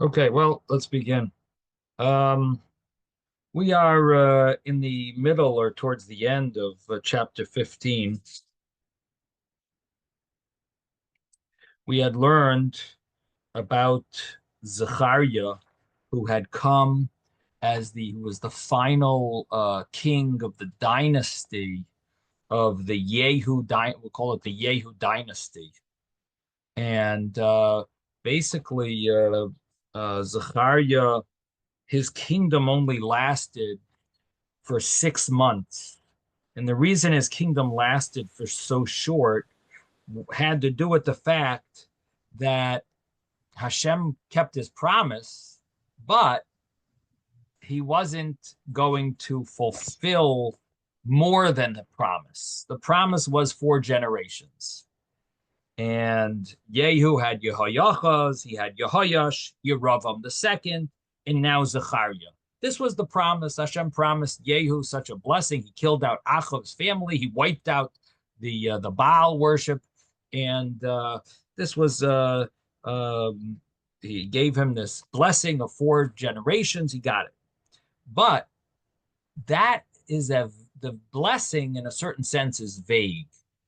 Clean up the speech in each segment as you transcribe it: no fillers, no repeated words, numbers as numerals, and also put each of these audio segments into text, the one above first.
Okay, well, let's begin. Um, we are in the middle or towards the end of chapter 15. We had learned about Zechariah, who had come as who was the final king of the dynasty of the we'll call it the Yehu dynasty. And basically, Zechariah, his kingdom only lasted for 6 months. And the reason his kingdom lasted for so short had to do with the fact that Hashem kept his promise, but he wasn't going to fulfill more than the promise. The promise was 4 generations. And Yehu had Yehoiachaz, he had Yehoyash, Yeravam the second, and now Zechariah. This was the promise. Hashem promised Yehu such a blessing. He killed out Achav's family. He wiped out the Baal worship, and this was he gave him this blessing of 4 generations. He got it, but that is the blessing in a certain sense is vague.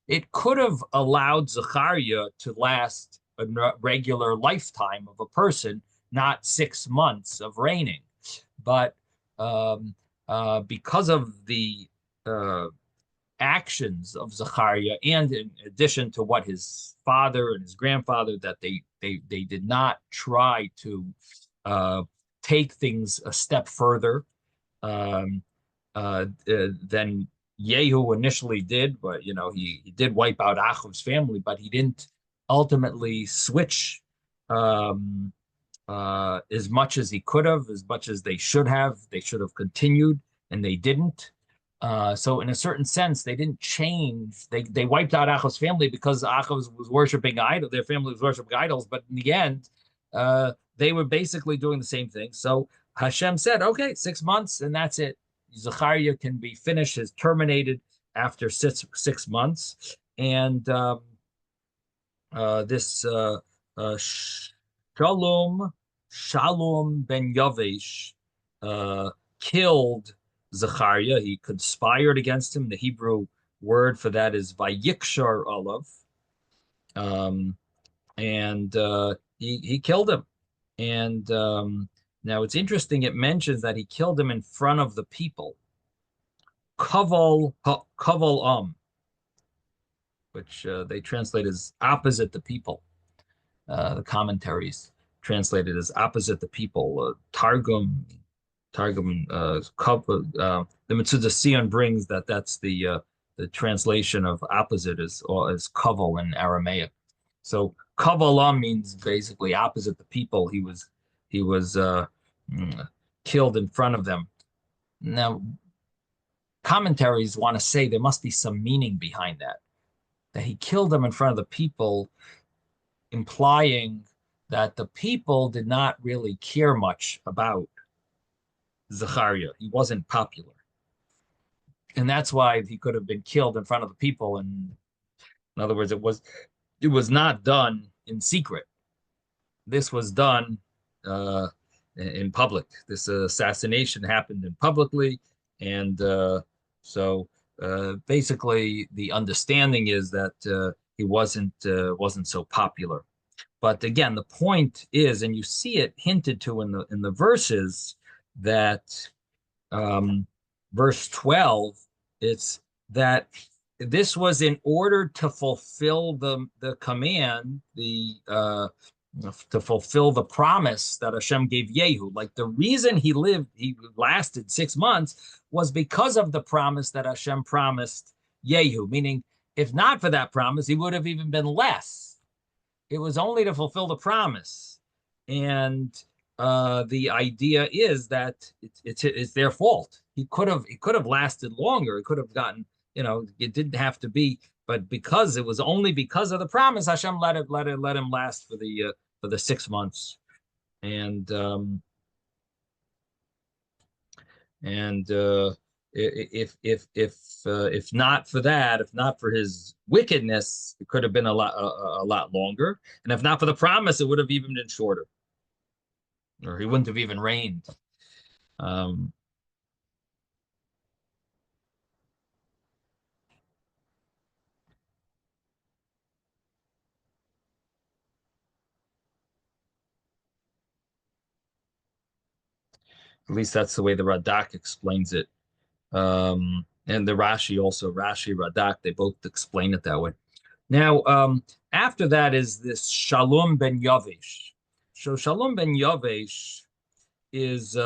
It could have allowed Zechariah to last a regular lifetime of a person, not 6 months of reigning. But because of the actions of Zechariah, and in addition to what his father and his grandfather, that they did not try to take things a step further um, than Yehu initially did. But he did wipe out Achav's family, but he didn't ultimately switch as much as he could have, as much as they should have. They should have continued, and they didn't. So in a certain sense, they didn't change. They wiped out Achav's family because Achav was worshiping idols. Their family was worshiping idols, but in the end, they were basically doing the same thing. So Hashem said, "Okay, 6 months, and that's it. Zechariah can be finished, is terminated after 6 months." And this Shalom ben Yavesh killed Zechariah. He conspired against him. The Hebrew word for that is Vayikshar Olav. And he killed him. And now it's interesting, it mentions that he killed him in front of the people. Kaval which they translate as opposite the people. The commentaries translated as opposite the people. Targum, the Metzudah Sion brings that's the translation of opposite as kaval in Aramaic. So kavala means basically opposite the people. He was killed in front of them. Now, commentaries want to say there must be some meaning behind that he killed them in front of the people, implying that the people did not really care much about Zechariah. He wasn't popular. And that's why he could have been killed in front of the people. And in other words, it was not done in secret. This was done in public. This assassination happened in publicly, and so basically the understanding is that he wasn't so popular. But again, the point is, and you see it hinted to in the verses, that verse 12, it's that this was in order to fulfill the command, to fulfill the promise that Hashem gave Yehu. Like the reason he lasted 6 months was because of the promise that Hashem promised Yehu. Meaning, if not for that promise, he would have even been less. It was only to fulfill the promise, and the idea is that it's their fault. He could have lasted longer. It could have gotten, it didn't have to be, but because it was only because of the promise, Hashem let him last for the 6 months, and if not for that, if not for his wickedness, it could have been a lot longer, and if not for the promise, it would have even been shorter. or he wouldn't have even reigned. Um, at least that's the way the Radak explains it. And the Rashi also, Rashi, Radak, they both explain it that way. Now, after that is this Shalom ben Yavesh. So Shalom ben Yavesh is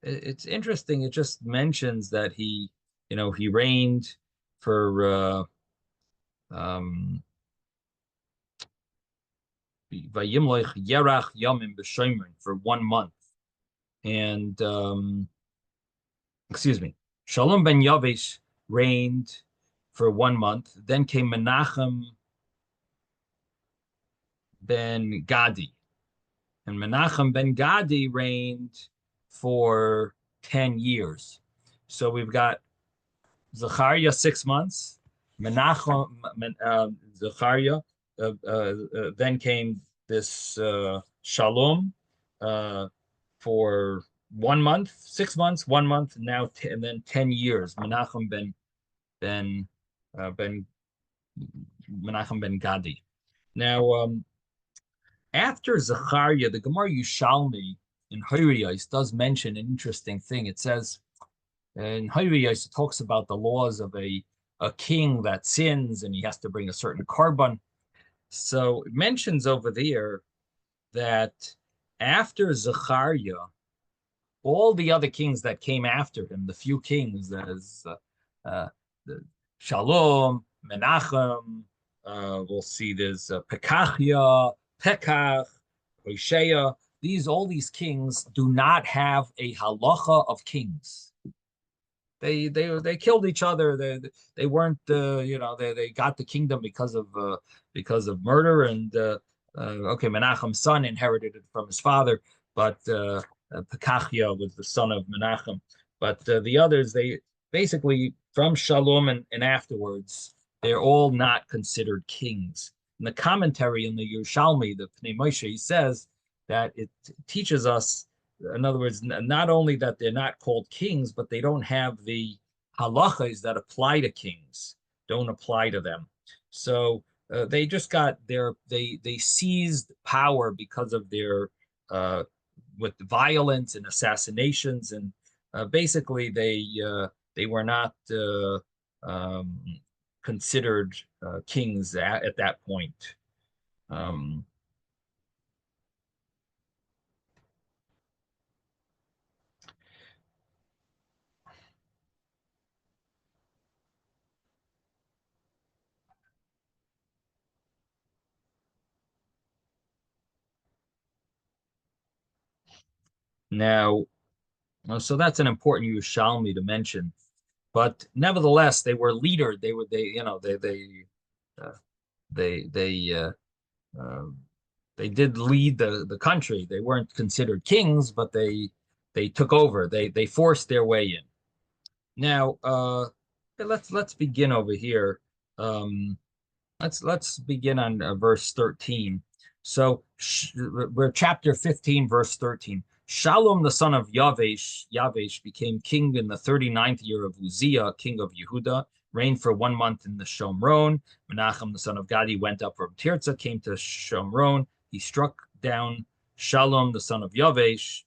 it's interesting. It just mentions that he reigned for um Vayimloich Yerach Yamim b'Shomrim for 1 month. And excuse me, Shalom ben Yavesh reigned for 1 month. Then came Menachem ben Gadi. And Menachem ben Gadi reigned for 10 years. So we've got Zechariah 6 months, Menachem, Zechariah, then came this Shalom for 1 month, 6 months, 1 month, now and then 10 years. Ben Ben Menachem ben Gadi. Now, after Zechariah, the Gemara Yushalmi in Horiyos does mention an interesting thing. It says in Horiyos, it talks about the laws of a king that sins and he has to bring a certain korban. So it mentions over there that after Zechariah, all the other kings that came after him, the few kings, as the Shalom, Menachem, we'll see there's Pekachia, Pekach, Hoshea. All these kings do not have a halacha of kings. They killed each other. They weren't they got the kingdom because of murder and okay, Menachem's son inherited it from his father, but Pekachia was the son of Menachem. But the others, they basically from Shalom and afterwards, they're all not considered kings. In the commentary in the Yerushalmi, the Pnei Moshe, he says that it teaches us, in other words, not only that they're not called kings, but they don't have the halachas that apply to kings, don't apply to them. So they just got they seized power because of their with violence and assassinations, and basically they were not um, considered kings at that point. Um, Now, so that's an important Yerushalmi to mention. But nevertheless, they were leader. They were uh, they they uh, uh, they did lead the country. They weren't considered kings, but they took over. They forced their way in. Now, let's begin over here. Um, let's begin on verse 13. So we're chapter 15, verse 13. Shalom, the son of Yavesh became king in the 39th year of Uzziah, king of Yehuda, reigned for 1 month in the Shomron. Menachem, the son of Gadi, went up from Tirzah, came to Shomron. He struck down Shalom, the son of Yavesh,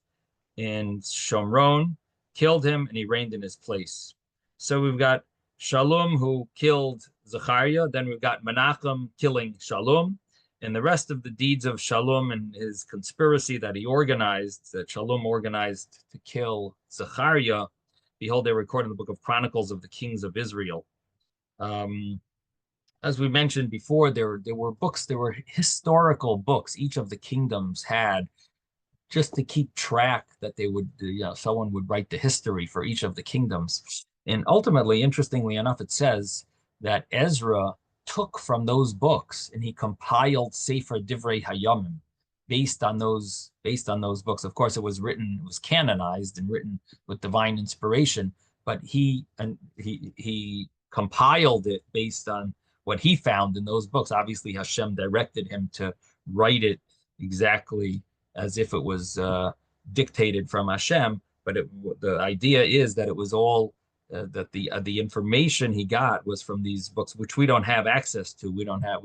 in Shomron, killed him, and he reigned in his place. So we've got Shalom who killed Zechariah. Then we've got Menachem killing Shalom. And the rest of the deeds of Shalom and his conspiracy that he organized, that Shalom organized to kill Zechariah, behold, they record in the book of Chronicles of the Kings of Israel. As we mentioned before, there were books, there were historical books each of the kingdoms had, just to keep track that they would, someone would write the history for each of the kingdoms. And ultimately, interestingly enough, it says that Ezra took from those books and he compiled Sefer Divrei Hayamim based on those books. Of course, it was canonized and written with divine inspiration, but he compiled it based on what he found in those books. Obviously, Hashem directed him to write it exactly as if it was dictated from Hashem, but the idea is that it was all that the information he got was from these books, which we don't have access to. We don't have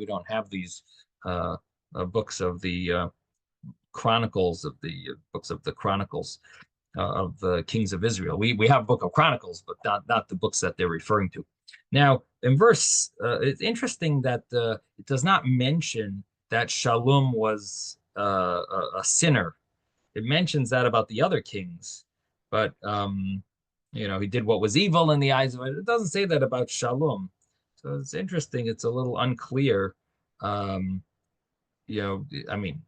these books of the chronicles of the books of the chronicles of the kings of Israel. We have Book of Chronicles, but not the books that they're referring to. Now, in verse, it's interesting that it does not mention that Shalom was a sinner. It mentions that about the other kings, but he did what was evil in the eyes of it. It doesn't say that about Shalom. So it's interesting. It's a little unclear. Um, I mean,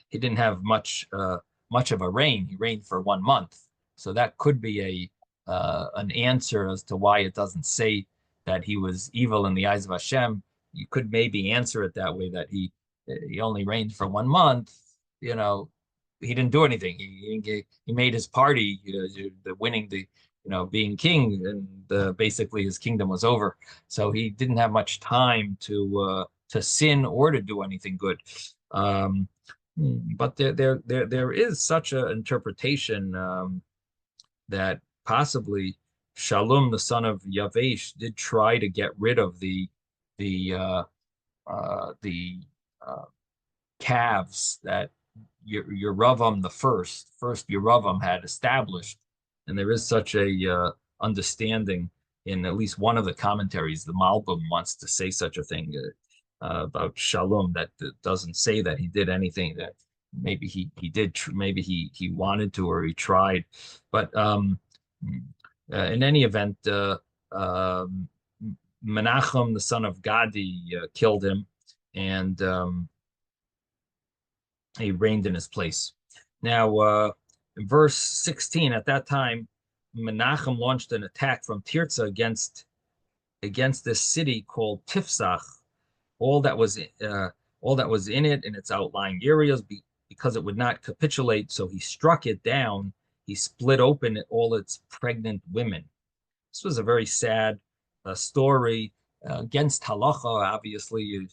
he didn't have much of a reign. He reigned for 1 month, so that could be an answer as to why it doesn't say that he was evil in the eyes of Hashem. You could maybe answer it that way, that he only reigned for 1 month. He didn't do anything. He made his party, the winning the being king, and basically his kingdom was over. So he didn't have much time to sin or to do anything good. But there is such an interpretation that possibly Shalom, the son of Yavesh, did try to get rid of the the calves that Yeravam the first Yeravam had established, and there is such a understanding in at least one of the commentaries. The Malbim wants to say such a thing about Shalom, that doesn't say that he did anything. That maybe he did, maybe he wanted to, or he tried, but in any event, Menachem, the son of Gadi, killed him, and he reigned in his place. Now, in verse 16, at that time, Menachem launched an attack from Tirzah against this city called Tifsach, all that was in it in its outlying areas, because it would not capitulate. So he struck it down. He split open all its pregnant women. This was a very sad story against halacha. Obviously,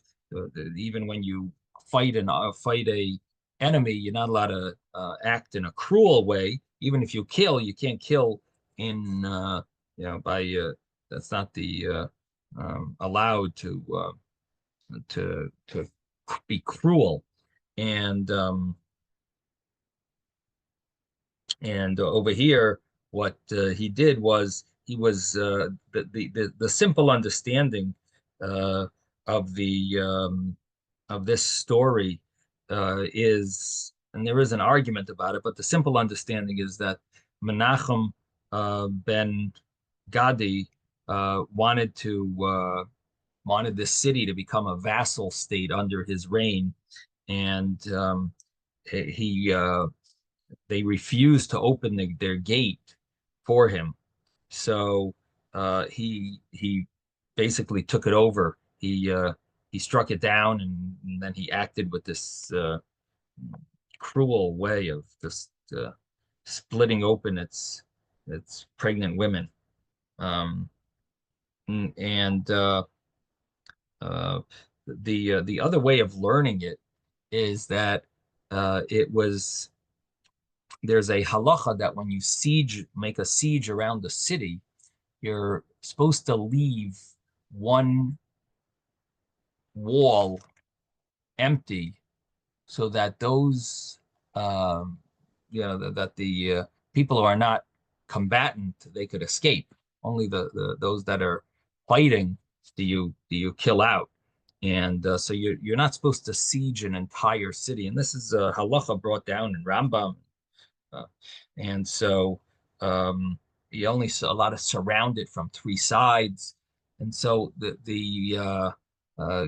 even when you fight a enemy, you're not allowed to act in a cruel way. Even if you kill, you can't kill in by that's not the allowed to be cruel. And over here, what he did was, he was the simple understanding of this story is, and there is an argument about it, but the simple understanding is that Menachem ben Gadi wanted this city to become a vassal state under his reign, and they refused to open their gate for him. So he basically took it over. He struck it down, and then he acted with this cruel way of just splitting open its pregnant women. And the other way of learning it is that there's a halacha that when you make a siege around the city, you're supposed to leave one wall empty, so that those that the people who are not combatant, they could escape. Only those that are fighting do you kill out. And so you're not supposed to siege an entire city. And this is a halacha brought down in Rambam. And so you only allowed to surround it from 3 sides. And so the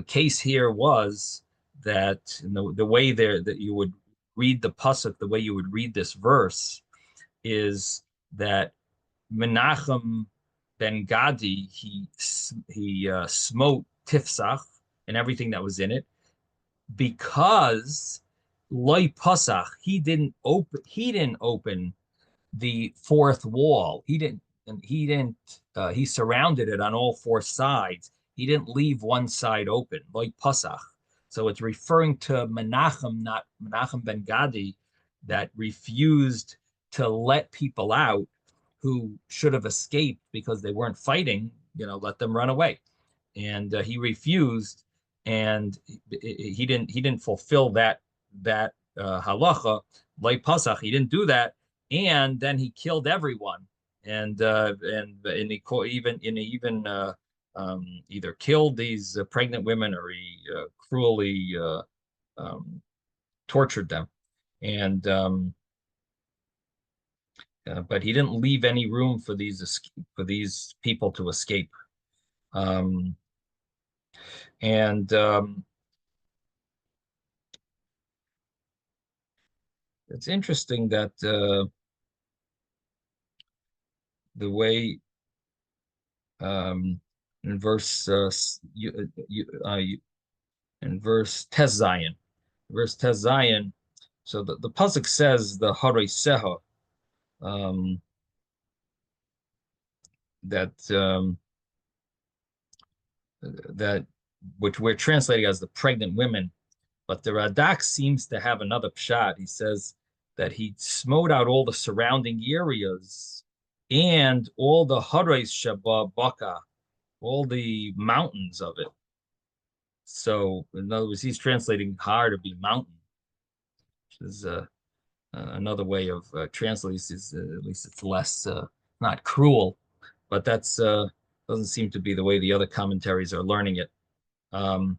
case here was that the way there that you would read the pasuk, the way you would read this verse, is that Menachem ben Gadi, he smote Tifsach and everything that was in it, because loy pasach, he didn't open the 4th wall. He surrounded it on all 4 sides. He didn't leave one side open, like Pasach. So it's referring to Menachem, not Menachem ben Gadi, that refused to let people out who should have escaped because they weren't fighting, let them run away. And he refused, and he didn't fulfill that halacha, like Pasach. He didn't do that, and then he killed everyone, and he even either killed these pregnant women, or he cruelly um, tortured them, and but he didn't leave any room for these people to escape. Um, and It's interesting that the way um, in verse in verse Tes Zion, so the pasuk says the Hareseha, um, that that which we're translating as the pregnant women, but the Radak seems to have another pshat. He says that he smote out all the surrounding areas and all the Hares Shaba Baka, all the mountains of it. So, in other words, he's translating Har to be mountain, which is another way of translating. At least it's less not cruel, but that's doesn't seem to be the way the other commentaries are learning it. Um,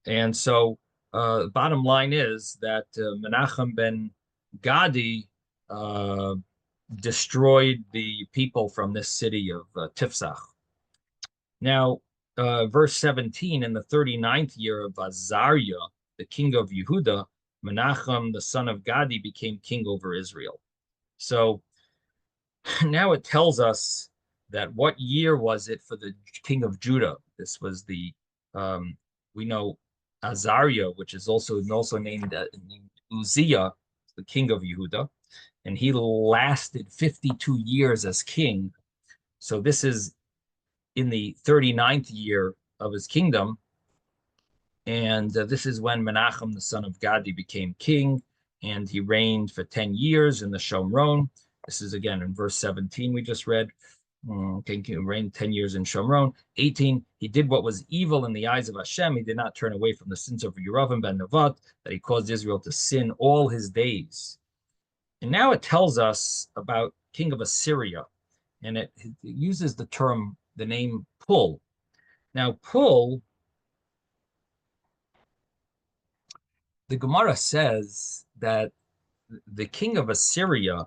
and so, bottom line is that Menachem ben Gadi uh, destroyed the people from this city of Tifsach. Now, verse 17, in the 39th year of Azariah, the king of Yehuda, Menachem, the son of Gadi, became king over Israel. So now it tells us that what year was it for the king of Judah? This was um, we know Azariah, which is also named Uzziah, the king of Yehuda, and he lasted 52 years as king. So this is in the 39th year of his kingdom. And this is when Menachem, the son of Gadi, became king, and he reigned for 10 years in the Shomron. This is again in verse 17 we just read. King reigned 10 years in Shomron. 18, he did what was evil in the eyes of Hashem. He did not turn away from the sins of Yeravim ben Nevat, that he caused Israel to sin all his days. And now it tells us about king of Assyria, and it uses the name Pul. Now, Pul, the Gemara says that the king of Assyria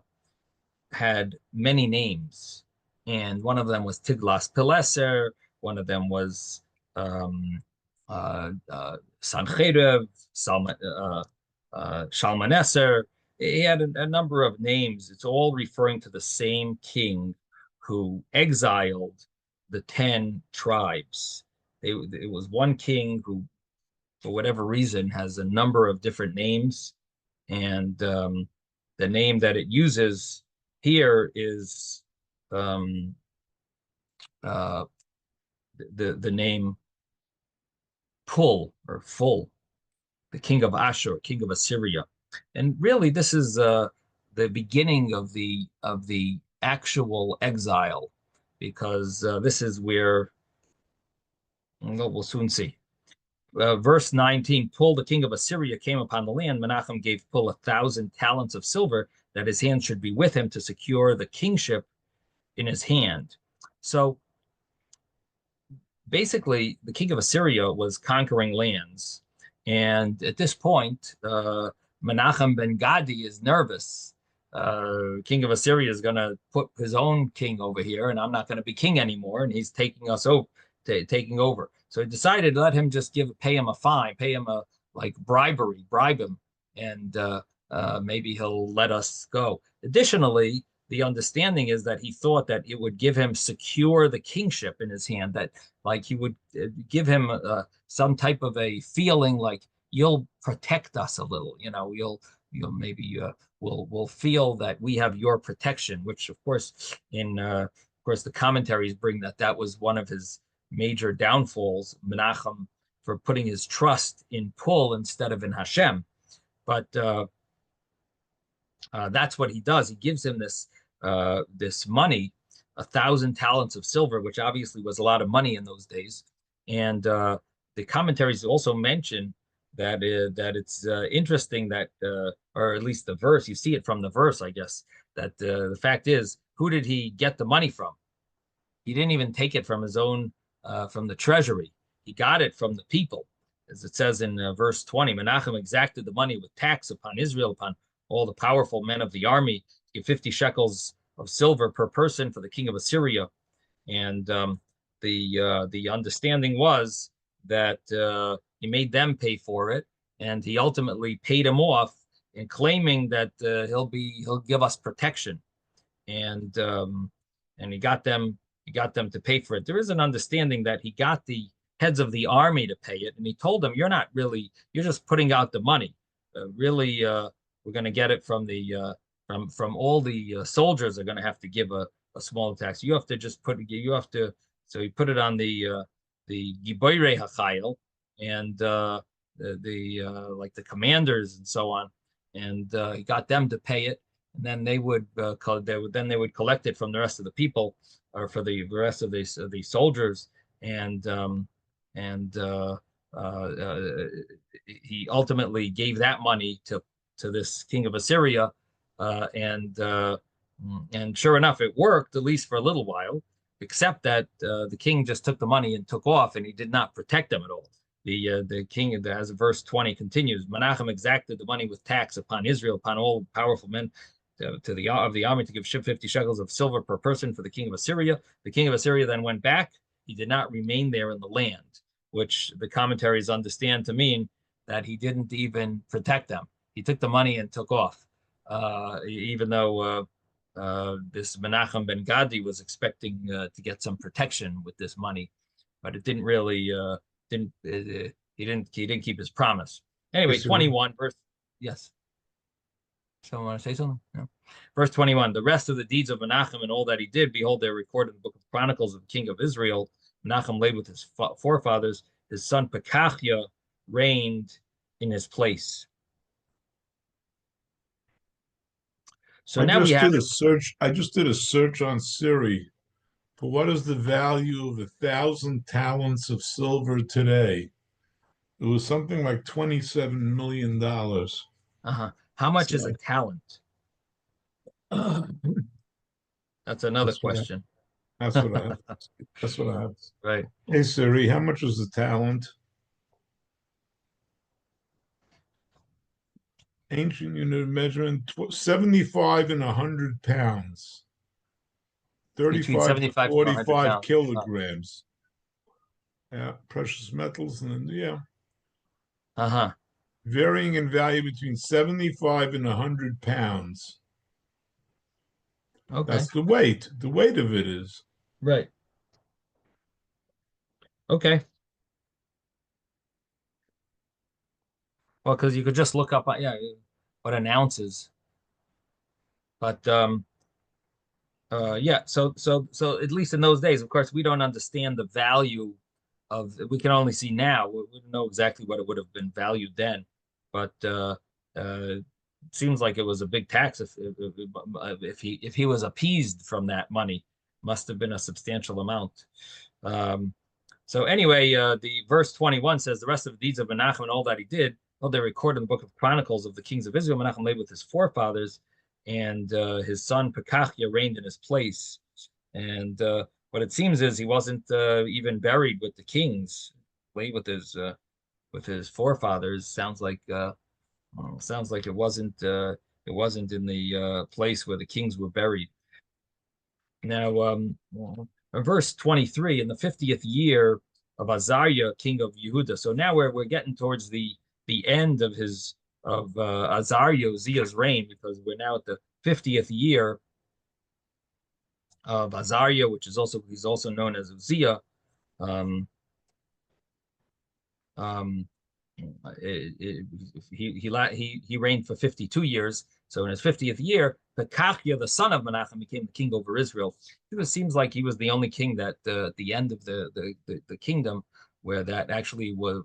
had many names, and one of them was Tiglath-Pileser, one of them was Sancheiriv, Shalmaneser. He had a number of names. It's all referring to the same king who exiled the 10 tribes. It was one king who, for whatever reason, has a number of different names, and the name that it uses here is um, uh, the name Pul, or Full, the king of Ashur, king of Assyria, and really this is the beginning of the actual exile, because this is where we'll soon see. Verse 19, Pul, the king of Assyria, came upon the land. Menachem gave Pul 1,000 talents of silver, that his hand should be with him to secure the kingship in his hand. So basically, the king of Assyria was conquering lands. And at this point, Menachem ben Gadi is nervous. King of Assyria is going to put his own king over here, and I'm not going to be king anymore. And he's taking us over, taking over. So he decided to let him just pay him a fine, pay him a bribe him, and maybe he'll let us go. Additionally, the understanding is that he thought that it would give him secure the kingship in his hand, that like he would give him some type of a feeling like you'll protect us a little, you'll maybe we'll feel that we have your protection, which of course the commentaries bring that was one of his major downfalls, Menachem, for putting his trust in Pul instead of in Hashem. But That's what he does. He gives him this money, 1,000 talents of silver, which obviously was a lot of money in those days. And the commentaries also mention that it's interesting that, or at least the verse, you see it from the verse, I guess, that the fact is, who did he get the money from? He didn't even take it from his own, from the treasury. He got it from the people. As it says in verse 20, Menachem exacted the money with tax upon Israel, upon all the powerful men of the army, give 50 shekels of silver per person for the king of Assyria. And the understanding was that he made them pay for it, and he ultimately paid him off in claiming that he'll give us protection, and he got them to pay for it. There is an understanding that he got the heads of the army to pay it, and he told them, "You're not really, you're just putting out the money. Really, we're going to get it from the from all the soldiers are going to have to give a small tax. You have to just put you have to." So he put it on the Giboire Hachayil and like the commanders and so on, and he got them to pay it, and then they would collect it from the rest of the people, or for the rest of the soldiers, and and uh, he ultimately gave that money to this king of Assyria, uh, and uh, and sure enough, it worked, at least for a little while. Except that the king just took the money and took off, and he did not protect them at all. The king, as verse 20 continues, Menachem exacted the money with tax upon Israel, upon all powerful men to the of the army, to give 50 shekels of silver per person for the king of Assyria. The king of Assyria then went back. He did not remain there in the land, which the commentaries understand to mean that he didn't even protect them. He took the money and took off, even though this Menachem ben Gadi was expecting to get some protection with this money, but it didn't really didn't he didn't keep his promise. Anyway, 21 verse. Yes. Someone want to say something? No. Verse 21, the rest of the deeds of Menachem and all that he did, behold, they're recorded in the book of Chronicles of the king of Israel. Menachem laid with his forefathers. His son Pekahiah reigned in his place. So now we have a search. I just did a search on Siri for what is the value of 1,000 talents of silver today. It was something like $27 million. How much is a So, talent? That's another question. That's what I have. That's what I have. Right. Hey Siri, how much is the talent? Ancient unit of measurement, 75 and 100 pounds. Between 35 to 75 to 100 45 pounds. kilograms. Yeah, precious metals, and yeah, Uh-huh. varying in value between 75 and 100 pounds. Okay. That's the weight. The weight of it is. Right. Okay. Well, because you could just look up, yeah, what an ounce is. But yeah, so at least in those days, of course, we don't understand the value of, we can only see now. We don't know exactly what it would have been valued then, but it seems like it was a big tax if he was appeased from that money, must have been a substantial amount. Um, so anyway, the verse 21 says the rest of the deeds of Menachem and all that he did, well, they're recorded in the book of Chronicles of the kings of Israel. Menachem lay with his forefathers, and his son Pekahiah reigned in his place. And what it seems is he wasn't even buried with the kings, lay with his forefathers. Sounds like it wasn't in the place where the kings were buried. Now, verse 23, in the 50th year of Azariah, king of Yehuda. So now we're getting towards the end of his of Azariah Uzziah's reign, because we're now at the 50th year of Azariah, which is also he's also known as Uzziah. Um, um, he reigned for 52 years. So in his 50th year, Pekahiah, the son of Menachem, became the king over Israel. It seems like he was the only king that at the end of the kingdom where that actually was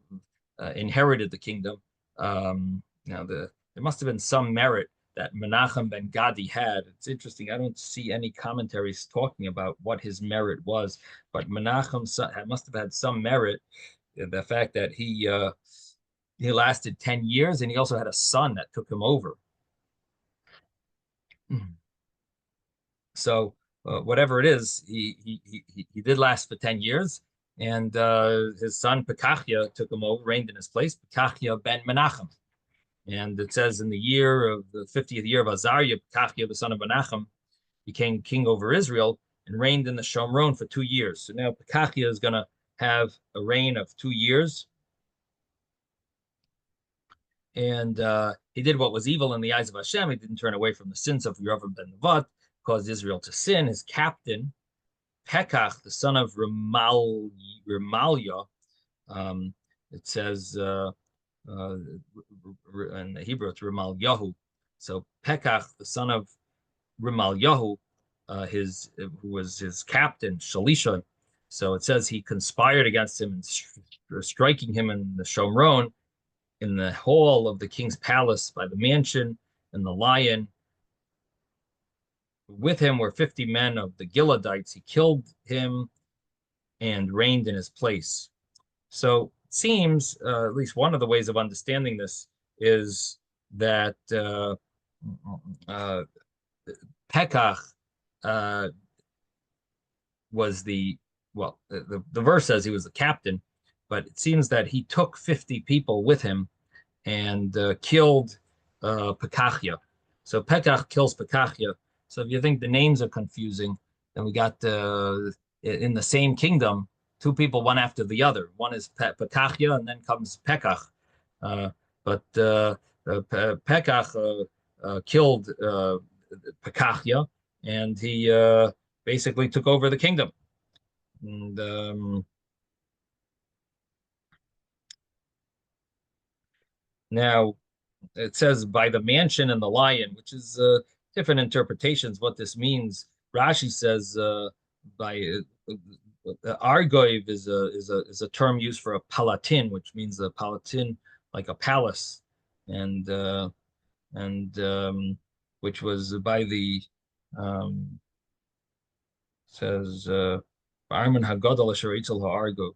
inherited the kingdom. Now there must have been some merit that Menachem ben Gadi had. It's interesting. I don't see any commentaries talking about what his merit was, but Menachem must have had some merit. The fact that he lasted 10 years, and he also had a son that took him over. So whatever it is, he did last for 10 years, and his son Pekachia took him over, reigned in his place, Pekachia ben Menachem. And it says in the year of the 50th year of Azariah, Pekachia, the son of Menachem, became king over Israel and reigned in the Shomron for 2 years. So now Pekachia is going to have a reign of 2 years. And he did what was evil in the eyes of Hashem. He didn't turn away from the sins of Yerovam ben Nevat, caused Israel to sin. His captain, Pekach, the son of Remaliah, it says in the Hebrew it's Remalyahu. So Pekach, the son of Remalyahu, who was his captain, Shalisha. So it says he conspired against him and striking him in the Shomron, in the hall of the king's palace by the mansion and the lion. With him were 50 men of the Gileadites. He killed him and reigned in his place. So it seems, at least one of the ways of understanding this is that Pekach was the verse says he was the captain, but it seems that he took 50 people with him and killed Pekachia. So Pekach kills Pekachia. So if you think the names are confusing, then we got in the same kingdom, 2 people, one after the other. One is Pekachia, and then comes Pekach. But Pekach killed Pekachia, and he basically took over the kingdom. And now it says by the mansion and the lion, which is different interpretations what this means. Rashi says by Argoiv is a term used for a palatin, which means a palatin like a palace, and which was by the says Arman Hagadol Asher Eitzel HaArgov.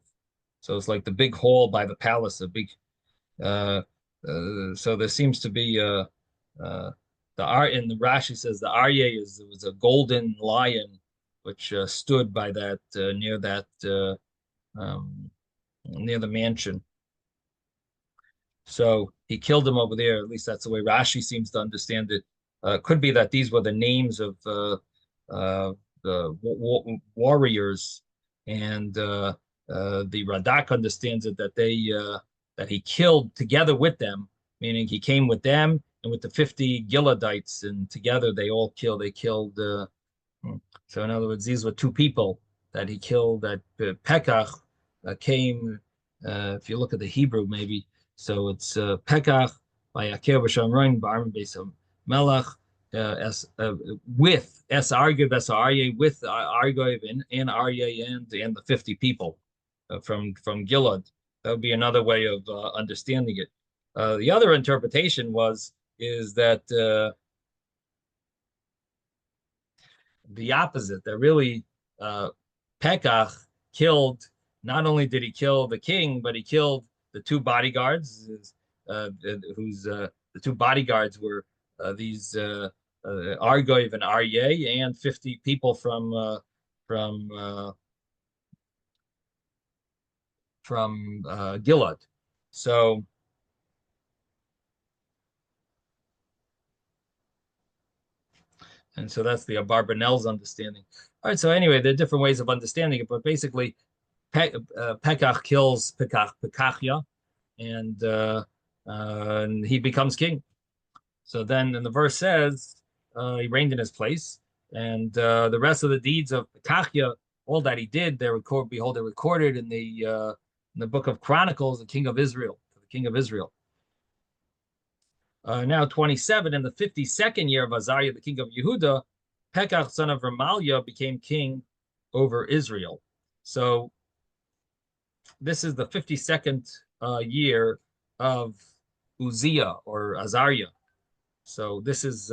So it's like the big hall by the palace, a big. So there seems to be the art in the Rashi says the Aryeh was a golden lion which stood by that near the mansion. So he killed him over there. At least that's the way Rashi seems to understand it. Could be that these were the names of the warriors, and the Radak understands it that that he killed together with them, meaning he came with them and with the 50 Gileadites, and together they all killed. They killed. So in other words, these were 2 people that he killed. That Pekach came. If you look at the Hebrew, maybe so it's Pekach by Akev B'Shamroin B'Arm Beis Melech with Es Argev Es Aryeh with Argev and Aryeh and the 50 people from Gilead. That would be another way of understanding it. The other interpretation is that the opposite. That really Pekach killed. Not only did he kill the king, but he killed the 2 bodyguards. The 2 bodyguards were these Argoiv and Aryeh, and 50 people from Gilead. So that's the Abarbanel's understanding. All right. So anyway, there are different ways of understanding it, but basically, Pekach kills Pekachia, and he becomes king. So then, the verse says he reigned in his place, and the rest of the deeds of Pekachia, all that he did, they're recorded in the book of Chronicles, the king of Israel. Now 27, in the 52nd year of Azariah, the king of Yehuda, Pekach, son of Remaliah, became king over Israel. So this is the 52nd year of Uzziah or Azariah. So this is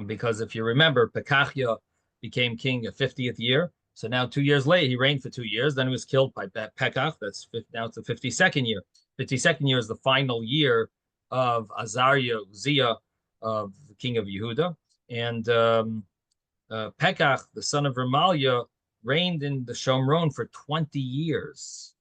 because if you remember, Pekachia became king the 50th year. So now 2 years later, he reigned for 2 years. Then he was killed by Pekach. That's now it's the 52nd year. 52nd year is the final year of Azariah Uzziah, of the king of Yehuda. And Pekach, the son of Remaliah, reigned in the Shomron for 20 years.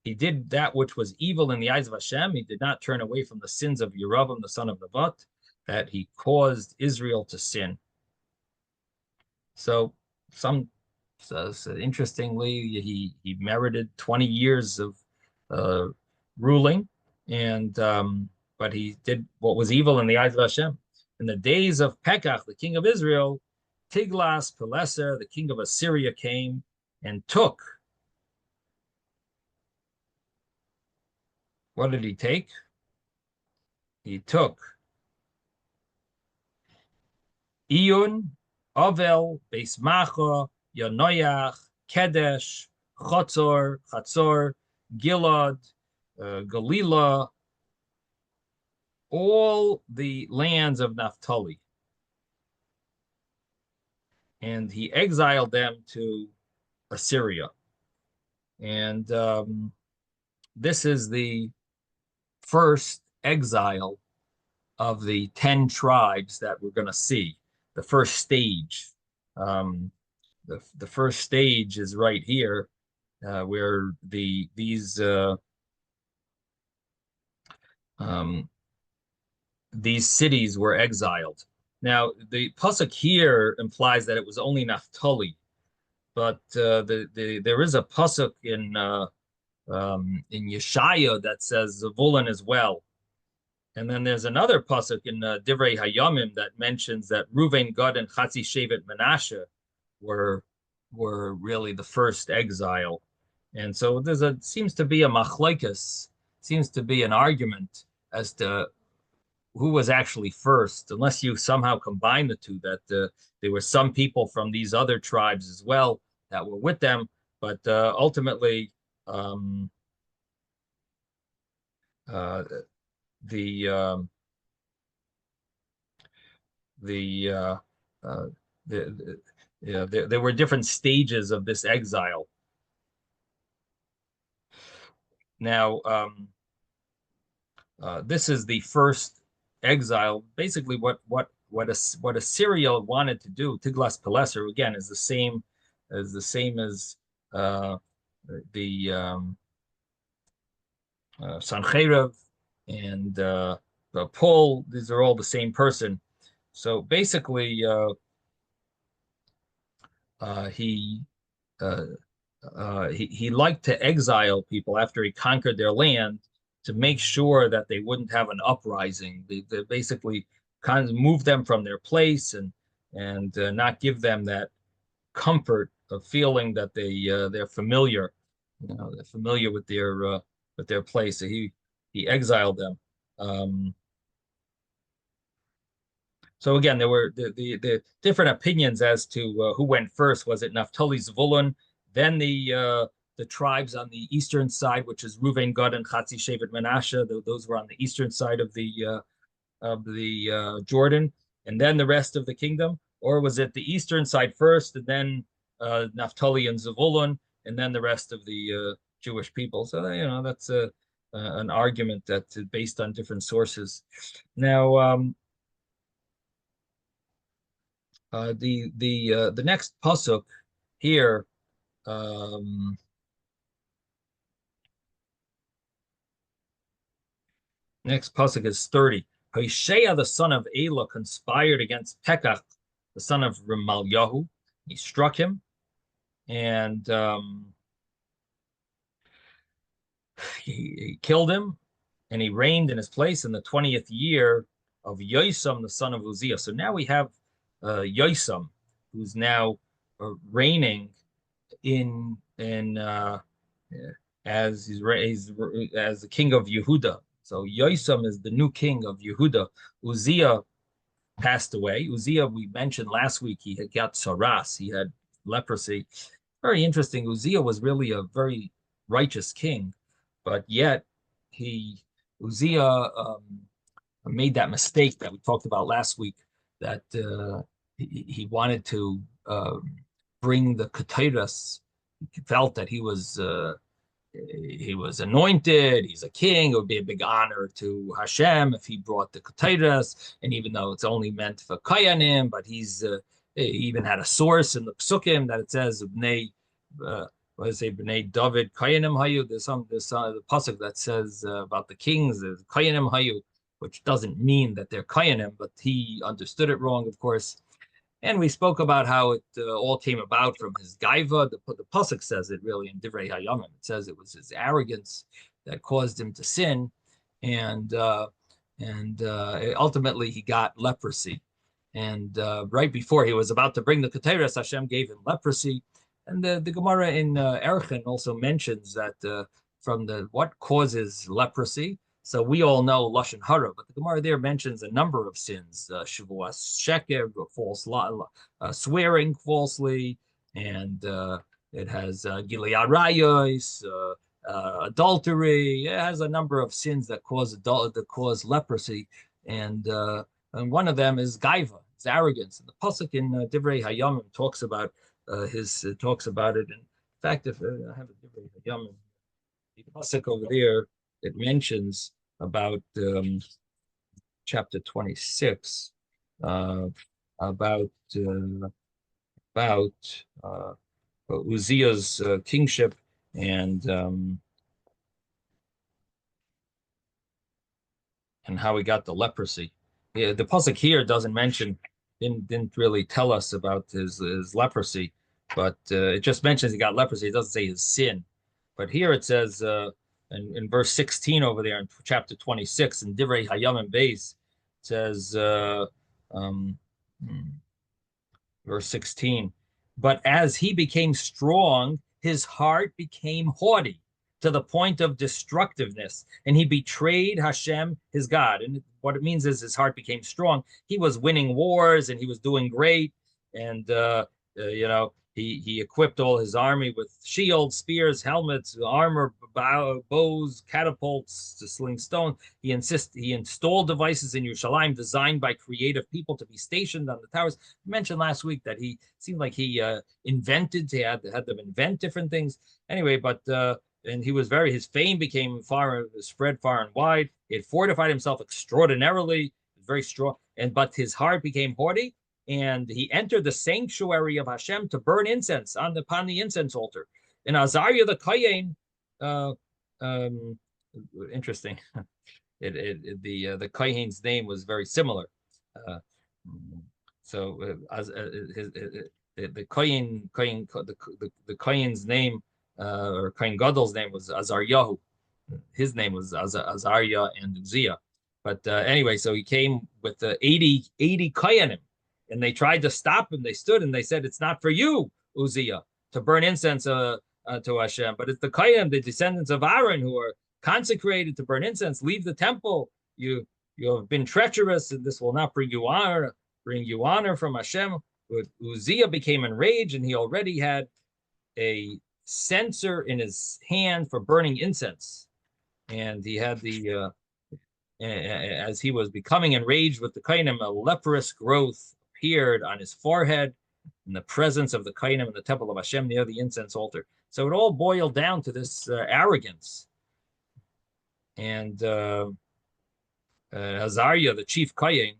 He did that which was evil in the eyes of Hashem. He did not turn away from the sins of Yerovam, the son of Nebat, that he caused Israel to sin. So interestingly, he merited 20 years of ruling, and but he did what was evil in the eyes of Hashem. In the days of Pekach, the king of Israel, Tiglath-Pileser, the king of Assyria, came and took. What did he take? He took Iyun, Ovel, Beis Macha, Yonoyach, Kedesh, Chatzor, Gilad, Galila, all the lands of Naphtali. And he exiled them to Assyria. And this is the first exile of the 10 tribes that we're going to see. The first stage. The first stage is right here, where these cities were exiled. Now, the pasuk here implies that it was only Naphtali, but there is a pasuk in Yeshaya that says Zebulun as well. And then there's another pasuk in Divrei Hayamim that mentions that Reuven, Gad, and Chatzi Shevet Menashe were really the first exile. And so seems to be a machlokes, seems to be an argument as to who was actually first, unless you somehow combine the two, that there were some people from these other tribes as well that were with them, but ultimately there were different stages of this exile. Now, this is the first exile. Basically, what Assyria wanted to do, Tiglath-Pileser, again, is the same as the Sancheirav and Paul. These are all the same person. So basically, he liked to exile people after he conquered their land to make sure that they wouldn't have an uprising. They basically kind of move them from their place and not give them that comfort of feeling that they're familiar, they're familiar with their place. So he exiled them. So again, there were the different opinions as to who went first. Was it Naphtali, Zevulun, then the tribes on the eastern side, which is Reuven, Gad, and Chatzi Shevet Menashe. Those were on the eastern side of the Jordan, and then the rest of the kingdom? Or was it the eastern side first, and then Naphtali and Zevulun, and then the rest of the Jewish people? So that's an argument that's based on different sources. Now, the next pasuk here. Next pasuk is 30. Hoshea, the son of Elah, conspired against Pekach, the son of Remaliahu. He struck him, and he killed him, and he reigned in his place in the 20th year of Yosam, the son of Uzziah. So now we have Yosam, who's now reigning as the king of Yehuda. So Yosam is the new king of Yehuda. Uzziah passed away. Uzziah, we mentioned last week, he had got saras. He had leprosy. Very interesting. Uzziah was really a very righteous king, but yet he Uzziah made that mistake that we talked about last week, that he wanted to bring the Keteras. He felt that he was anointed, he's a king. It would be a big honor to Hashem if he brought the Keteras. And even though it's only meant for Kayanim, but he even had a source in the Psukim that it says Bnei what does it say, Bnei David Kayanim Hayu. There's the pasuk that says about the kings, Kayanim Hayu, which doesn't mean that they're Kayanim, but he understood it wrong, of course. And we spoke about how it all came about from his gaiva. The pasuk says it really in Divrei Hayamim. It says it was his arrogance that caused him to sin, and ultimately he got leprosy. And right before he was about to bring the Keteras, Hashem gave him leprosy. And the Gemara in Erchin also mentions that from what causes leprosy. So we all know Lashon Hara, but the Gemara there mentions a number of sins: Shavuos Sheker, false swearing falsely, and it has Gilei Arayos, adultery. It has a number of sins that cause leprosy, and one of them is Gaiva, it's arrogance. And the pasuk in Divrei Hayamim talks about talks about it. In fact, if I have a Divrei Hayamim, the pasuk over there, it mentions about chapter 26 about Uzziah's kingship and how he got the leprosy. Yeah, the pasuk here didn't really tell us about his leprosy, but it just mentions he got leprosy. It doesn't say his sin. But here it says in verse 16 over there in chapter 26 in Divrei Hayamim Beis, it says verse 16, but as he became strong, his heart became haughty to the point of destructiveness, and he betrayed Hashem, his God. And what it means is his heart became strong. He was winning wars and he was doing great, and he equipped all his army with shields, spears, helmets, armor, bows, catapults to sling stone. He installed devices in Yerushalayim designed by creative people to be stationed on the towers. I mentioned last week that he seemed like he had them invent different things. Anyway, but and his fame spread far and wide. He had fortified himself extraordinarily, very strong, but his heart became haughty. And he entered the sanctuary of Hashem to burn incense upon the incense altar. And Azariah the Kohen, interesting. The Kohen's name was very similar. The Kohen's name, or Kohen Gadol's name, was Azaryahu. His name was Azariah and Uzziah. But anyway, so he came with the 80 Kohenim. And they tried to stop him. They stood and they said, "It's not for you, Uzziah, to burn incense to Hashem, but it's the Kohen, the descendants of Aaron, who are consecrated to burn incense. Leave the temple. You have been treacherous, and this will not bring you honor from Hashem." But Uzziah became enraged, and he already had a censer in his hand for burning incense, and he had as he was becoming enraged with the Kohenim, a leprous growth appeared on his forehead in the presence of the Kohenim in the temple of Hashem near the incense altar. So it all boiled down to this arrogance. And Azariah, the chief Kohen,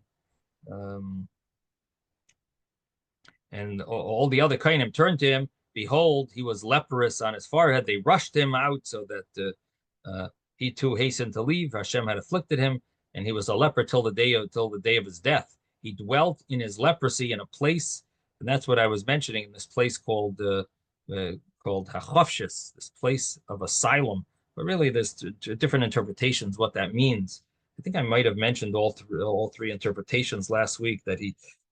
and all the other Kohenim turned to him. Behold, he was leprous on his forehead. They rushed him out so that he too hastened to leave. Hashem had afflicted him, and he was a leper till the day of his death. He dwelt in his leprosy in a place, and that's what I was mentioning, in this place called Hachavshis, this place of asylum. But really, there's different interpretations what that means. I think I might have mentioned all three interpretations last week. That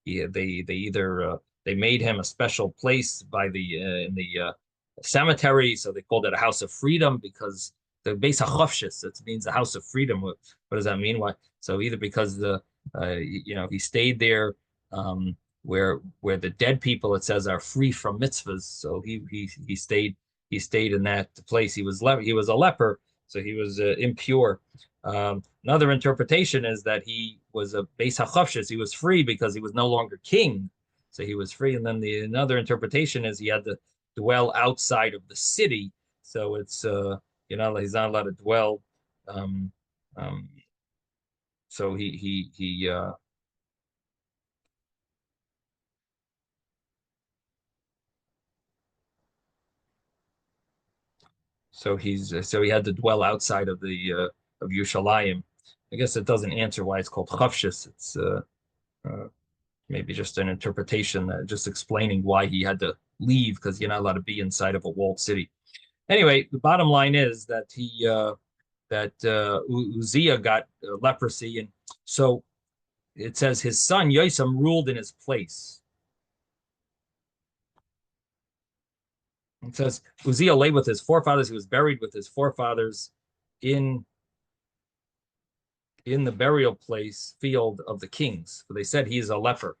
they made him a special place in the cemetery, so they called it a house of freedom, because the Beis HaChavshis, it means the house of freedom. What does that mean? Why? So either because he stayed there where the dead people, it says, are free from mitzvahs. So he stayed in that place. He was a leper, so he was impure. Another interpretation is that he was a beis hachofshis. He was free because he was no longer king, so he was free. And then another interpretation is he had to dwell outside of the city, so it's he's not allowed to dwell. Um, um, so he so he had to dwell outside of the of Yerushalayim. I guess it doesn't answer why it's called chavshis. It's uh, maybe just an interpretation that just explaining why he had to leave because you're not allowed to be inside of a walled city. Anyway, the bottom line is that Uzziah got leprosy, and so it says his son Yosam ruled in his place. It says Uzziah lay with his forefathers. He was buried with his forefathers in the burial place field of the kings. For they said he is a leper.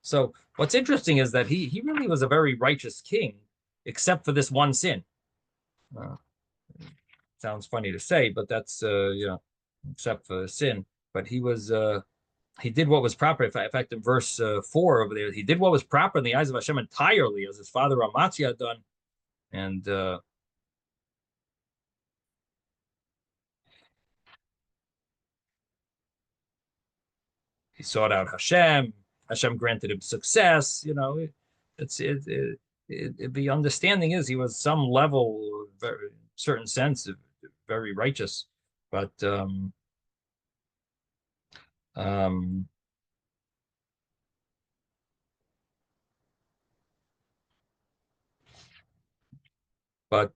So what's interesting is that he really was a very righteous king, except for this one sin. Uh, Sounds funny to say, but that's except for sin. But he did what was proper. In fact, in verse 4 over there, he did what was proper in the eyes of Hashem entirely, as his father Amatzia had done, and he sought out Hashem. Hashem granted him success. It's the understanding is he was some level, very certain sense, of very righteous, but um,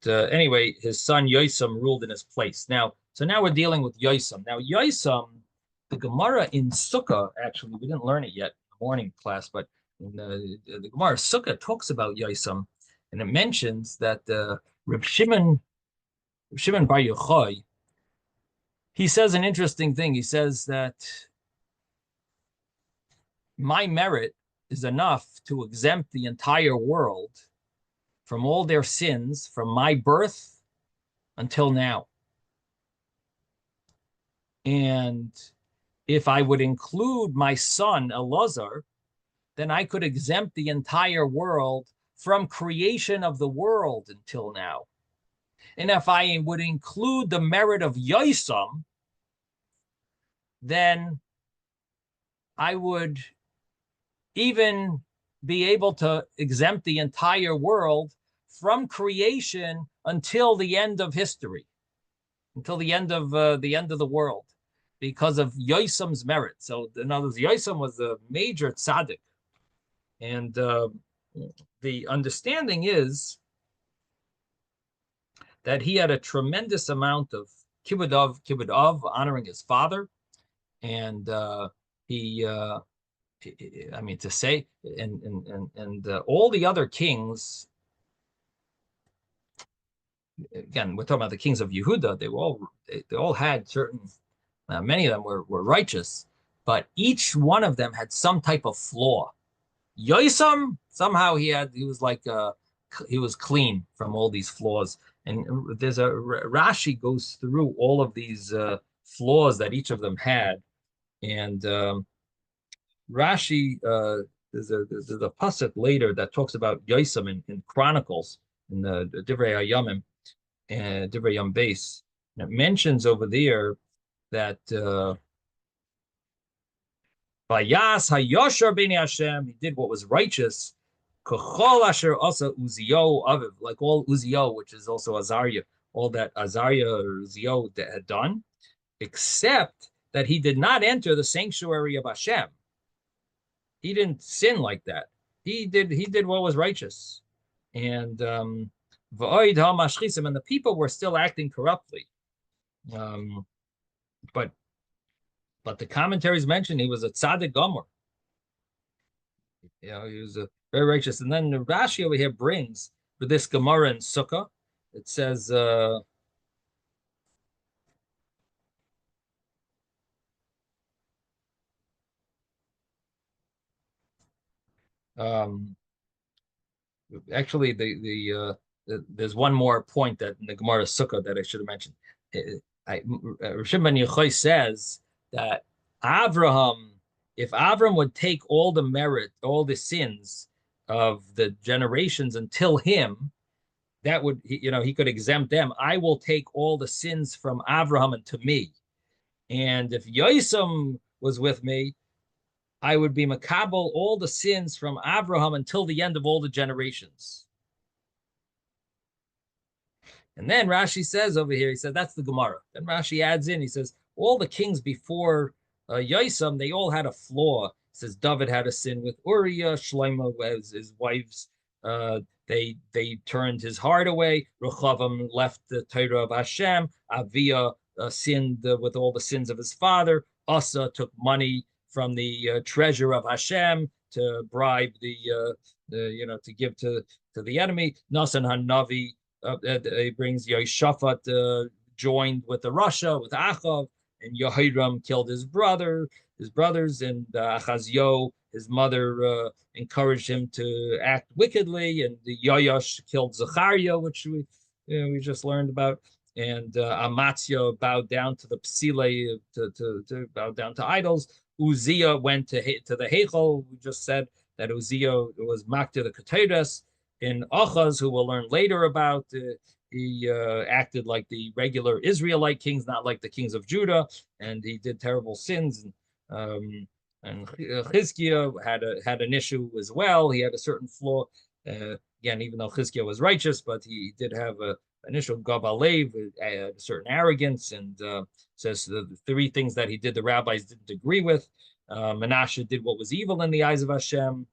anyway, his son Yosam ruled in his place. Now we're dealing with Yosam. Now Yosam, the Gemara in Sukkah, actually, we didn't learn it yet in the morning class, but in the Gemara Sukkah talks about Yosam, and it mentions that Reb Shimon Bar Yochai, he says an interesting thing. He says that my merit is enough to exempt the entire world from all their sins from my birth until now. And if I would include my son Elazar, then I could exempt the entire world from creation of the world until now. And if I would include the merit of Yosam, then I would even be able to exempt the entire world from creation until the end of history, until the end of the world, because of Yosam's merit. So, in other words, Yosam was a major tzaddik, and the understanding is that he had a tremendous amount of kibbud av, honoring his father, and he. I mean, to say, and all the other kings, again, we're talking about the kings of Yehuda. They all had certain, many of them were righteous, but each one of them had some type of flaw. Yosam, somehow he was clean from all these flaws. And there's Rashi goes through all of these flaws that each of them had, and Rashi, there's a pasuk later that talks about Yosam in Chronicles in the Divrei Hayamim and Divrei Yam Beis. And it mentions over there that Vayas Hayosher B'nei Hashem, he did what was righteous. Kochol Asher Asa Uzio Aviv, like all Uzio, which is also Azariah, all that Azariah or Uzio had done, except that he did not enter the sanctuary of Hashem. He didn't sin like that. He did what was righteous. And and the people were still acting corruptly. Um, but the commentaries mention he was a tzaddik gomer. He was a very righteous. And then the Rashi over here brings for this Gemara in Sukkah. It says um, actually there's one more point that in the Gemara Sukkah that I should have mentioned. Rishon ben Yochai says that Avraham, if Avram would take all the merit, all the sins of the generations until him, that would, he could exempt them. I will take all the sins from Avraham unto me. And if Yosem was with me, I would be makabel all the sins from Avraham until the end of all the generations. And then Rashi says over here, he said, that's the Gemara. Then Rashi adds in, he says, all the kings before Yosem, they all had a flaw. He says, David had a sin with Uriah, Shlomo was his wife's. They turned his heart away. Rechavam left the Torah of Hashem. Aviyah sinned with all the sins of his father. Asa took money from the treasure of Hashem to bribe to give to the enemy. Nasan Hanavi he brings Yehoshaphat joined with the Russia with Achav, and Yehoram killed his brothers, and Achazio, his mother, encouraged him to act wickedly, and the Yoash killed Zechariah, which we just learned about, and Amatzia bowed down to the Psile, to bow down to idols. Uzziah went to the Heichal. We just said that Uzziah was makta the Keteres. In Achaz, who we'll learn later about, he acted like the regular Israelite kings, not like the kings of Judah, and he did terrible sins. And Chizkiah had an issue as well. He had a certain flaw. Again, even though Chizkiah was righteous, but he did have an initial gabalev, a certain arrogance, and says the three things that he did, the rabbis didn't agree with. Menashe did what was evil in the eyes of Hashem.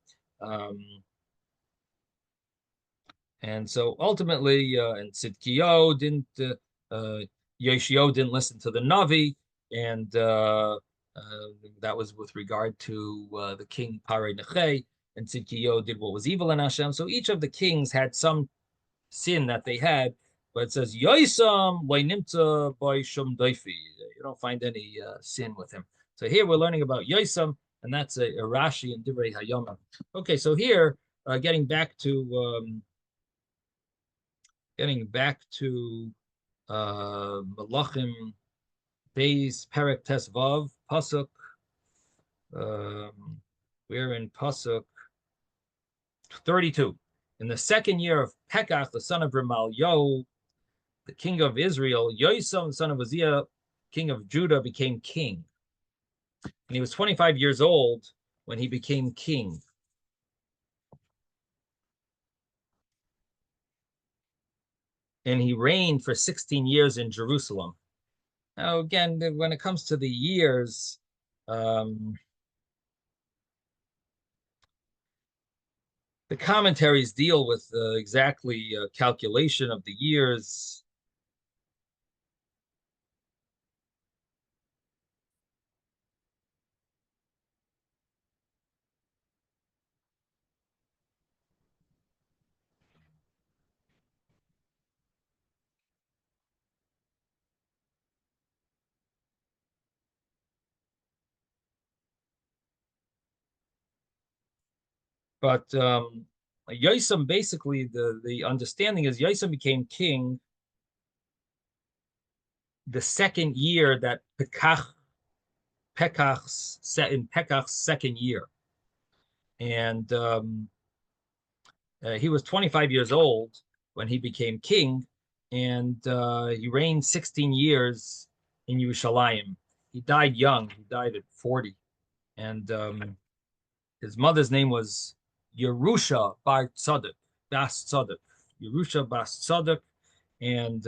And so ultimately, and Tzidkiyo didn't, Yoshio didn't listen to the Navi, and that was with regard to the king Pare Neche, and Tzidkiyo did what was evil in Hashem. So each of the kings had some sin that they had, but it says Yoisam Loinimta by Shum Daifi. You don't find any sin with him. So here we're learning about Yoisam, and that's a Rashi and Divrei Hayom. Okay, so here, getting back to Malachim Beis Perek Tesvav Pasuk. We're in Pasuk 32. In the second year of Pekach, the son of Remalyo, the king of Israel, Yosam, the son of Uzziah, king of Judah, became king. And he was 25 years old when he became king. And he reigned for 16 years in Jerusalem. Now, again, when it comes to the years, the commentaries deal with exactly calculation of the years. But Yosem, basically, the understanding is Yosem became king the second year that Pekach's second year. And he was 25 years old when he became king, and he reigned 16 years in Yerushalayim. He died young. He died at 40. And his mother's name was Yerusha Bar Tzadok, Bas Tzadok, Yerusha Bas Tzadok, and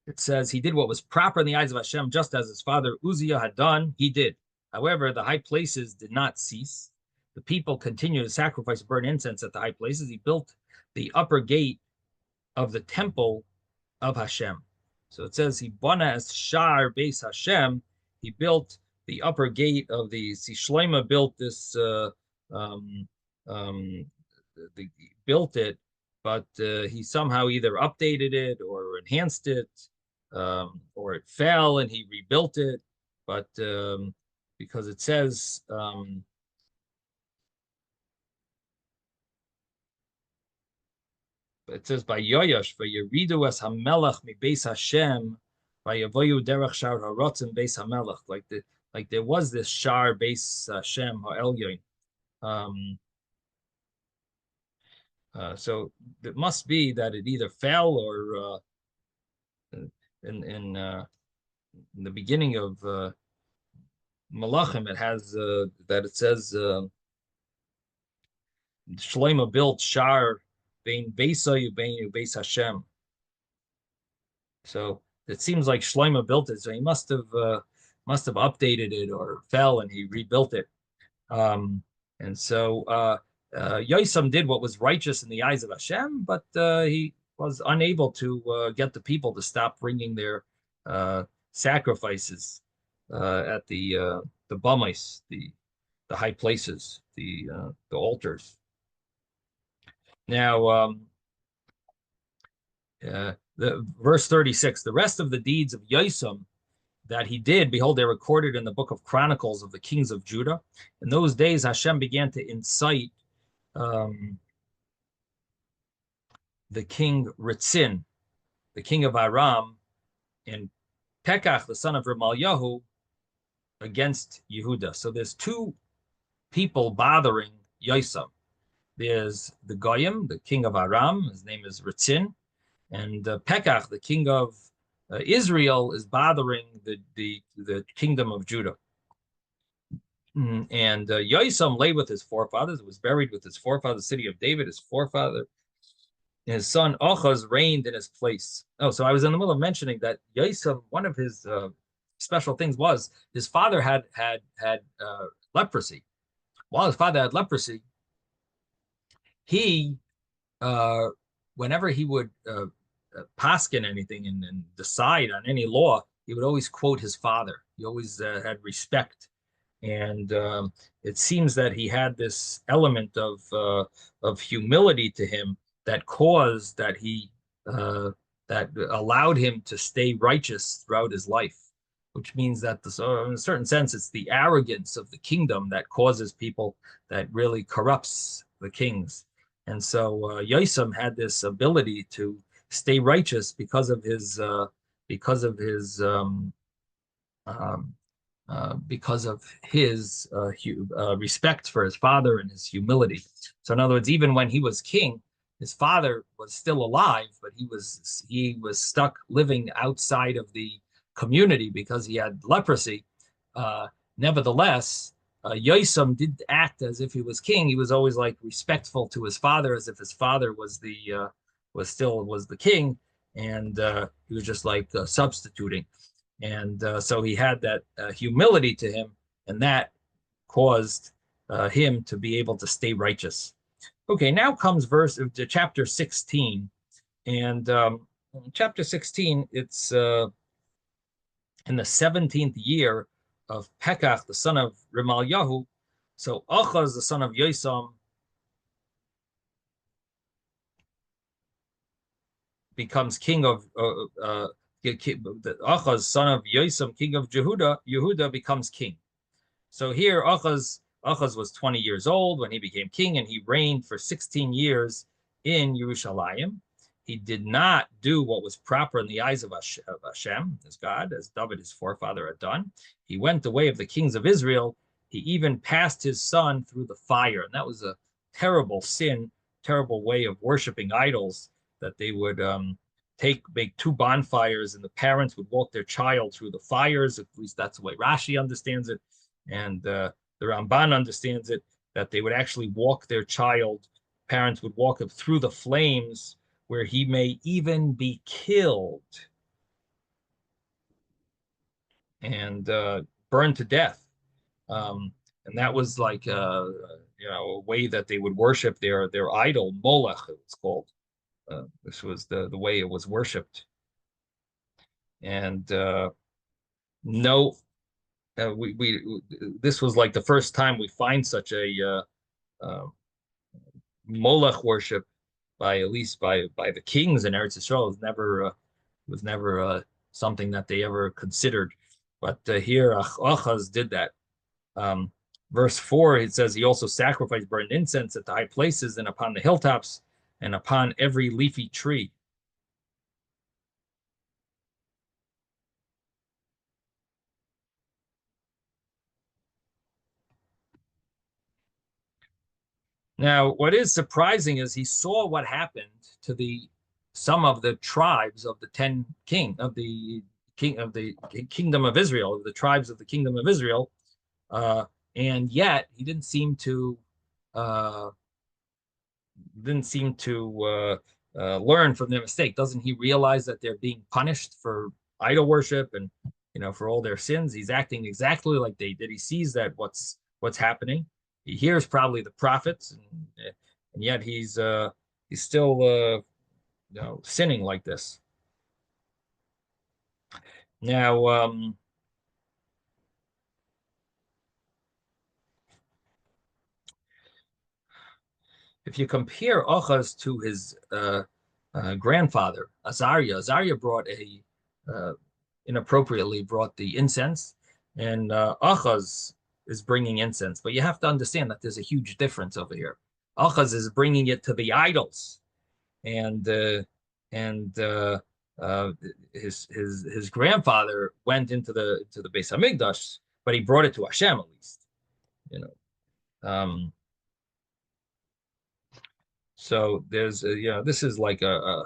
it says he did what was proper in the eyes of Hashem, just as his father Uzziah had done. He did. However, the high places did not cease. The people continued to sacrifice and burn incense at the high places. He built the upper gate of the temple of Hashem. So it says he bana as shar beis Hashem. He built the upper gate of the Shlomo built this built it, but he somehow either updated it or enhanced it, or it fell and he rebuilt it. But because it says it says by Yoyash, Vayiridu es Hamelach mi Beis Hashem, Vayavoyu derech Shar Harotzim Beis Hamelach. Like there was this Shar Beis Hashem Ha'elyon. Um, so it must be that it either fell or in the beginning of Malachim, it has that it says Shlomo built Shar Bein Beisayu Bein Beis Hashem. So it seems like Shlomo built it, so he must have updated it or fell and he rebuilt it. And so Yosem did what was righteous in the eyes of Hashem, but he was unable to get the people to stop bringing their sacrifices at the bamais, the high places, the altars. Now, the verse 36, the rest of the deeds of Yosem that he did, behold, they're recorded in the book of Chronicles of the kings of Judah. In those days, Hashem began to incite the king Ritzin, the king of Aram, and Pekach, the son of Remalyahu, against Yehuda. So there's two people bothering Yosem. There's the Goyim, the king of Aram, his name is Ritzin, and Pekach, the king of Israel, is bothering the kingdom of Judah. And Yosem lay with his forefathers, was buried with his forefather, the city of David, his forefather. His son Achaz reigned in his place. Oh, so I was in the middle of mentioning that Yosem, one of his special things was his father had leprosy. While his father had leprosy, he whenever he would paskin anything and decide on any law, he would always quote his father. He always had respect, and it seems that he had this element of humility to him that caused that he that allowed him to stay righteous throughout his life, which means that in a certain sense, it's the arrogance of the kingdom that causes people, that really corrupts the kings. And so Yosem had this ability to stay righteous because of his respect for his father and his humility. So in other words, even when he was king, his father was still alive, but he was stuck living outside of the community because he had leprosy. Nevertheless, Yosem did act as if he was king. He was always like respectful to his father, as if his father was the king, and he was just like substituting. And so he had that humility to him, and that caused him to be able to stay righteous. Okay, now comes chapter 16, and chapter 16, it's in the 17th year of Pekach, the son of Remalyahu. So Achaz, the son of Yosem, becomes king of Achaz, son of Yosem, king of Yehuda becomes king. So here Achaz was 20 years old when he became king, and he reigned for 16 years in Yerushalayim. He did not do what was proper in the eyes of Hashem, his God, as David, his forefather, had done. He went the way of the kings of Israel. He even passed his son through the fire, and that was a terrible sin, terrible way of worshiping idols, that they would make two bonfires, and the parents would walk their child through the fires. At least that's the way Rashi understands it, and the Ramban understands it, that they would actually walk their child, parents would walk him through the flames, where he may even be killed and burned to death. And that was like a way that they would worship their idol, Molech, it was called. This was the way it was worshipped. And this was like the first time we find such a Molech worship, at least by the kings in Eretz Yisrael. Was never something that they ever considered. But here Achaz did that. Verse 4, it says he also sacrificed burned incense at the high places and upon the hilltops. and upon every leafy tree. Now, what is surprising is he saw what happened to some of the tribes of the kingdom of Israel, the tribes of the kingdom of Israel, and yet he uh, didn't seem to learn from their mistake. Doesn't he realize that they're being punished for idol worship and for all their sins? He's acting exactly like they did. He sees that what's happening. He hears probably the prophets, and yet he's still sinning like this. Now, if you compare Achaz to his grandfather, Azariah inappropriately brought the incense, and Achaz is bringing incense. But you have to understand that there's a huge difference over here. Achaz is bringing it to the idols, and his grandfather went into the Beis Hamikdash, but he brought it to Hashem at least. So there's this is like a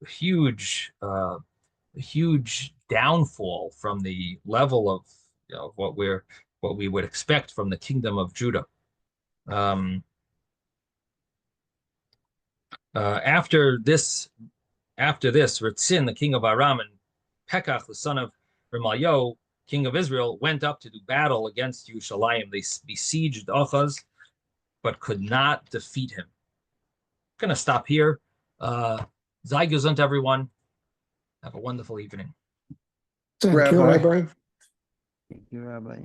huge huge downfall from the level of what we would expect from the kingdom of Judah. After this, Ritzin, the king of Aram, and Pekach, the son of Remaliah, king of Israel, went up to do battle against Yerushalayim. They besieged Achaz, but could not defeat him. I'm going to stop here. Sei gesund, everyone. Have a wonderful evening. Thank you, Rabbi. Thank you, Rabbi.